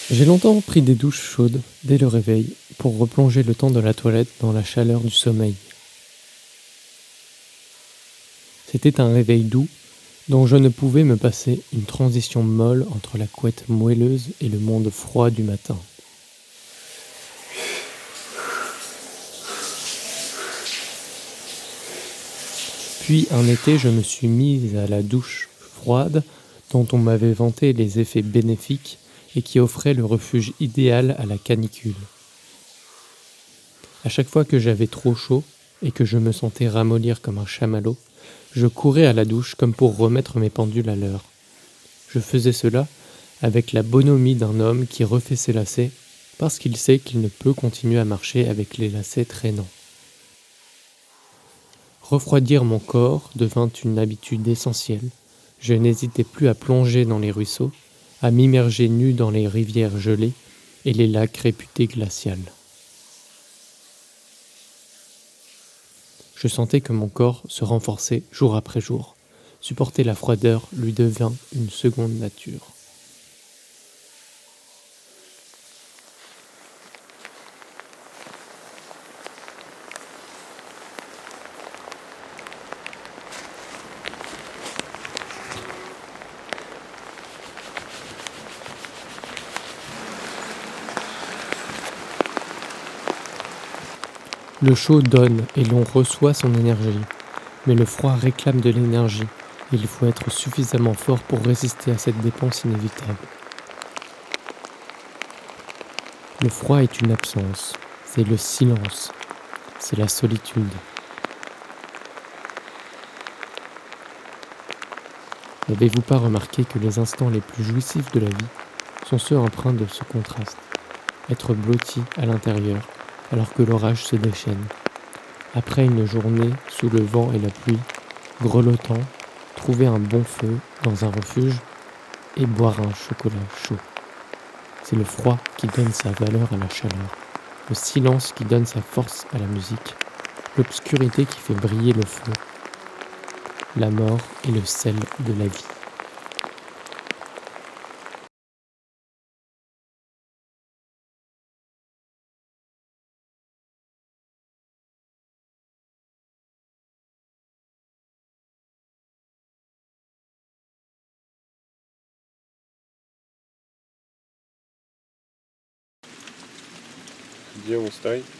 J'ai longtemps pris des douches chaudes dès le réveil pour replonger le temps de la toilette dans la chaleur du sommeil. C'était un réveil doux dont je ne pouvais me passer, une transition molle entre la couette moelleuse et le monde froid du matin. Puis un été, je me suis mise à la douche froide dont on m'avait vanté les effets bénéfiques et qui offrait le refuge idéal à la canicule. À chaque fois que j'avais trop chaud et que je me sentais ramollir comme un chamallow, je courais à la douche comme pour remettre mes pendules à l'heure. Je faisais cela avec la bonhomie d'un homme qui refait ses lacets parce qu'il sait qu'il ne peut continuer à marcher avec les lacets traînants. Refroidir mon corps devint une habitude essentielle. Je n'hésitais plus à plonger dans les ruisseaux, à m'immerger nu dans les rivières gelées et les lacs réputés glaciales. Je sentais que mon corps se renforçait jour après jour. Supporter la froideur lui devint une seconde nature. Le chaud donne et l'on reçoit son énergie, mais le froid réclame de l'énergie et il faut être suffisamment fort pour résister à cette dépense inévitable. Le froid est une absence, c'est le silence, c'est la solitude. N'avez-vous pas remarqué que les instants les plus jouissifs de la vie sont ceux empreints de ce contraste, être blotti à l'intérieur alors que l'orage se déchaîne, après une journée sous le vent et la pluie, grelottant, trouver un bon feu dans un refuge et boire un chocolat chaud. C'est le froid qui donne sa valeur à la chaleur, le silence qui donne sa force à la musique, l'obscurité qui fait briller le feu. La mort est le sel de la vie. Где вы стоите?